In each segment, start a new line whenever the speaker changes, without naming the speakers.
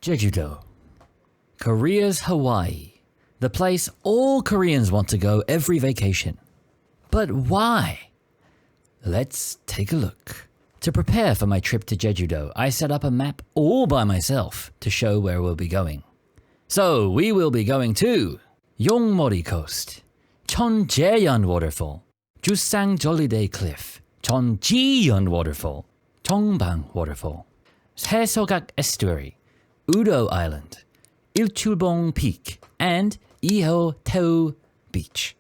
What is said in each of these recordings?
Jeju-do, Korea's Hawaii, the place all Koreans want to go every vacation. But why? Let's take a look. To prepare for my trip to Jeju-do, I set up a map all by myself to show where we'll be going. So we will be going to Yongmori Coast, Cheonjeon Waterfall, Jusang Jollidae Cliff, Cheonjiyeon Waterfall, Cheongbang Waterfall, Haesogak Estuary, Udo Island, Ilchulbong Peak, and Ihoteu Beach.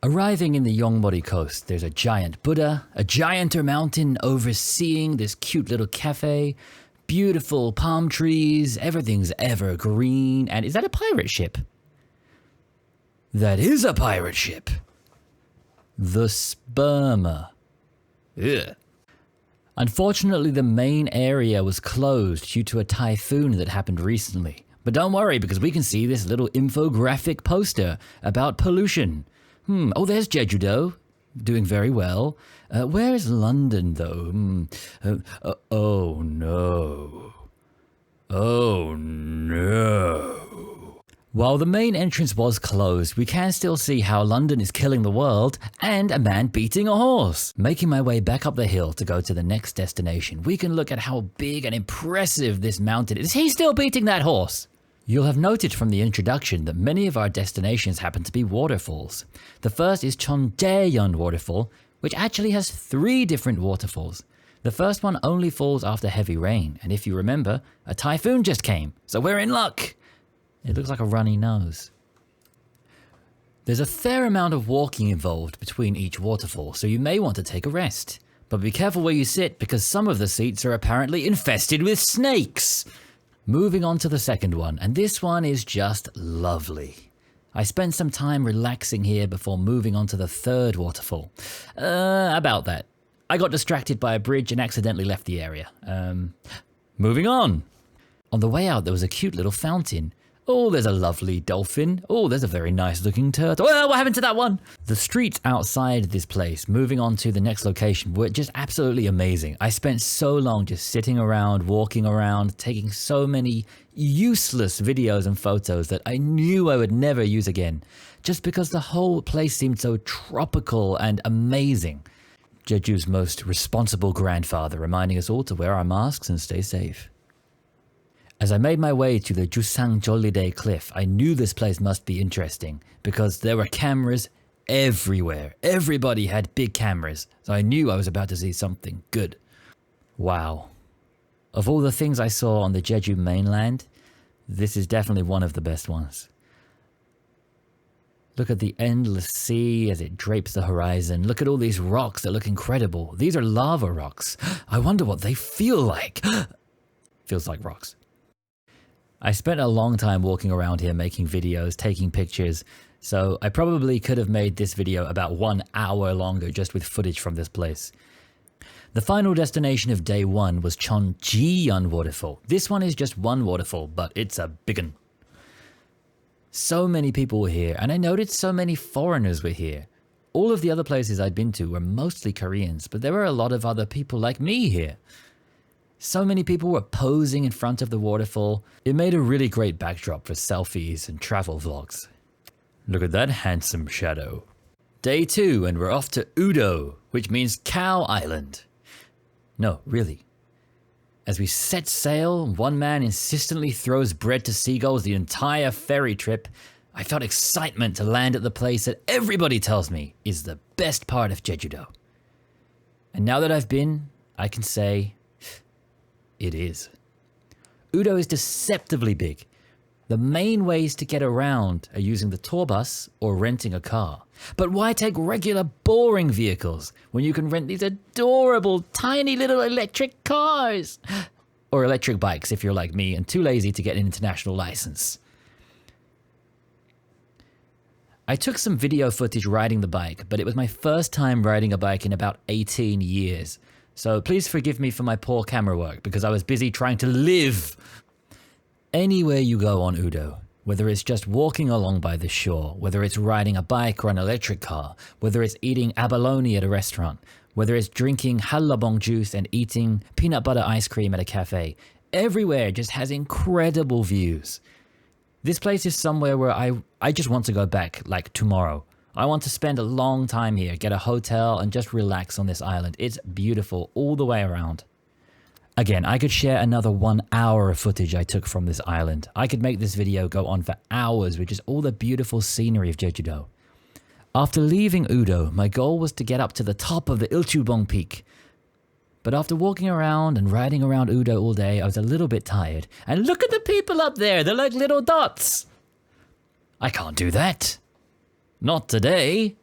Arriving in the Yongmori Coast, there's a giant Buddha, a gianter mountain overseeing this cute little cafe, beautiful palm trees, everything's evergreen, and is that a pirate ship? That is a pirate ship. The Sperma. Ugh. Unfortunately, the main area was closed due to a typhoon that happened recently. But don't worry, because we can see this little infographic poster about pollution. Oh, there's Jeju-do, doing very well. Where is London, though? Oh, no. Oh, no. While the main entrance was closed, we can still see how London is killing the world and a man beating a horse. Making my way back up the hill to go to the next destination, we can look at how big and impressive this mountain is. Is he still beating that horse? You'll have noted from the introduction that many of our destinations happen to be waterfalls. The first is Cheonjeon Waterfall, which actually has 3 different waterfalls. The first one only falls after heavy rain, and if you remember, a typhoon just came, so we're in luck. It looks like a runny nose. There's a fair amount of walking involved between each waterfall, so you may want to take a rest. But be careful where you sit, because some of the seats are apparently infested with snakes. Moving on to the second one, and this one is just lovely. I spent some time relaxing here before moving on to the third waterfall. About that. I got distracted by a bridge and accidentally left the area. Moving on. On the way out, there was a cute little fountain. Oh, there's a lovely dolphin. Oh, there's a very nice looking turtle. Oh, what happened to that one? The streets outside this place, moving on to the next location, were just absolutely amazing. I spent so long just sitting around, walking around, taking so many useless videos and photos that I knew I would never use again, just because the whole place seemed so tropical and amazing. Jeju's most responsible grandfather, reminding us all to wear our masks and stay safe. As I made my way to the Jusang Jollidae Cliff, I knew this place must be interesting because there were cameras everywhere. Everybody had big cameras, so I knew I was about to see something good. Wow. Of all the things I saw on the Jeju mainland, this is definitely one of the best ones. Look at the endless sea as it drapes the horizon. Look at all these rocks that look incredible. These are lava rocks. I wonder what they feel like. Feels like rocks. I spent a long time walking around here making videos, taking pictures, so I probably could have made this video about 1 hour longer just with footage from this place. The final destination of day 1 was Cheonjiyeon Waterfall. This one is just one waterfall, but it's a big one. So many people were here, and I noticed so many foreigners were here. All of the other places I'd been to were mostly Koreans, but there were a lot of other people like me here. So many people were posing in front of the waterfall. It made a really great backdrop for selfies and travel vlogs. Look at that handsome shadow. Day 2 and we're off to Udo, which means Cow Island. No, really. As we set sail, one man insistently throws bread to seagulls the entire ferry trip. I felt excitement to land at the place that everybody tells me is the best part of Jeju-do. And now that I've been, I can say it is. Udo is deceptively big. The main ways to get around are using the tour bus or renting a car. But why take regular boring vehicles when you can rent these adorable tiny little electric cars? Or electric bikes if you're like me and too lazy to get an international license. I took some video footage riding the bike, but it was my first time riding a bike in about 18 years. So please forgive me for my poor camera work because I was busy trying to live. Anywhere you go on Udo, whether it's just walking along by the shore, whether it's riding a bike or an electric car, whether it's eating abalone at a restaurant, whether it's drinking hallabong juice and eating peanut butter ice cream at a cafe, everywhere just has incredible views. This place is somewhere where I just want to go back like tomorrow. I want to spend a long time here, get a hotel and just relax on this island. It's beautiful all the way around. Again, I could share another 1 hour of footage I took from this island. I could make this video go on for hours with just all the beautiful scenery of Jeju-do. After leaving Udo, my goal was to get up to the top of the Ilchulbong Peak. But after walking around and riding around Udo all day, I was a little bit tired. And look at the people up there, they're like little dots. I can't do that. Not today.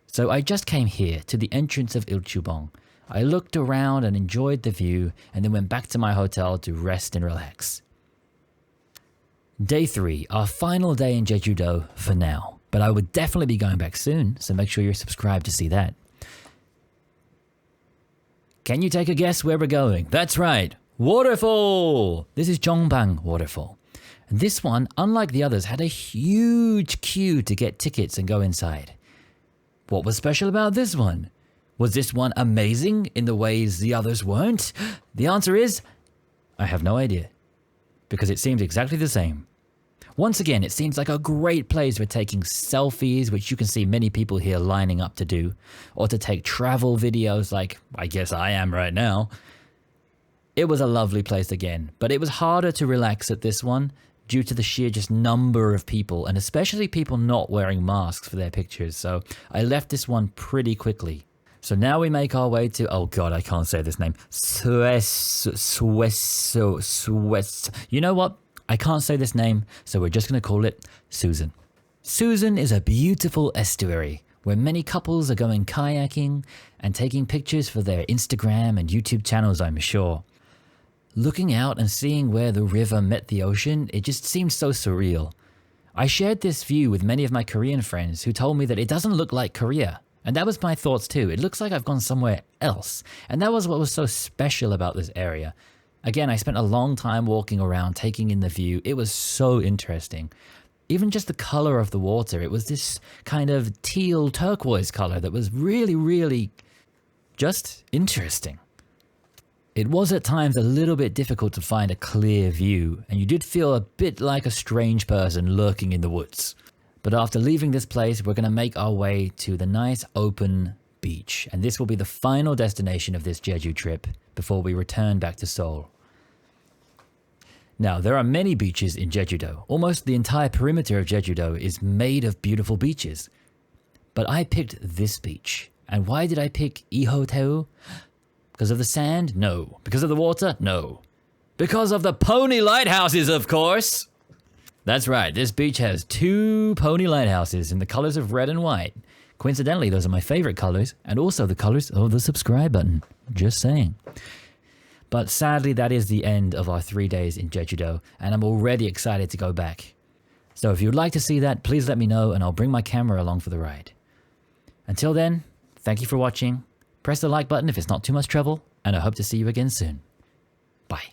So I just came here to the entrance of Ilchulbong. I looked around and enjoyed the view and then went back to my hotel to rest and relax. Day 3, our final day in Jeju-do for now. But I would definitely be going back soon, so make sure you're subscribed to see that. Can you take a guess where we're going? That's right, waterfall! This is Jongbang Waterfall. And this one, unlike the others, had a huge queue to get tickets and go inside. What was special about this one? Was this one amazing in the ways the others weren't? The answer is, I have no idea. Because it seems exactly the same. Once again, it seems like a great place for taking selfies, which you can see many people here lining up to do, or to take travel videos like I guess I am right now. It was a lovely place again, but it was harder to relax at this one due to the sheer just number of people, and especially people not wearing masks for their pictures, so I left this one pretty quickly. So now we make our way to, oh god, I can't say this name, You know what? I can't say this name, so we're just going to call it Susan. Susan is a beautiful estuary where many couples are going kayaking and taking pictures for their Instagram and YouTube channels, I'm sure. Looking out and seeing where the river met the ocean, it just seemed so surreal. I shared this view with many of my Korean friends who told me that it doesn't look like Korea. And that was my thoughts too. It looks like I've gone somewhere else. And that was what was so special about this area. Again, I spent a long time walking around, taking in the view. It was so interesting. Even just the color of the water, it was this kind of teal turquoise color that was really, really just interesting. It was at times a little bit difficult to find a clear view, and you did feel a bit like a strange person lurking in the woods. But after leaving this place, we're going to make our way to the nice open beach, and this will be the final destination of this Jeju trip before we return back to Seoul. Now, there are many beaches in Jeju-do. Almost the entire perimeter of Jeju-do is made of beautiful beaches. But I picked this beach. And why did I pick Ihoteu? Because of the sand? No. Because of the water? No. Because of the pony lighthouses, of course! That's right, this beach has 2 pony lighthouses in the colors of red and white. Coincidentally, those are my favorite colors, and also the colors of the subscribe button. Just saying. But sadly, that is the end of our 3 days in Jeju-do, and I'm already excited to go back. So if you'd like to see that, please let me know, and I'll bring my camera along for the ride. Until then, thank you for watching. Press the like button if it's not too much trouble, and I hope to see you again soon. Bye.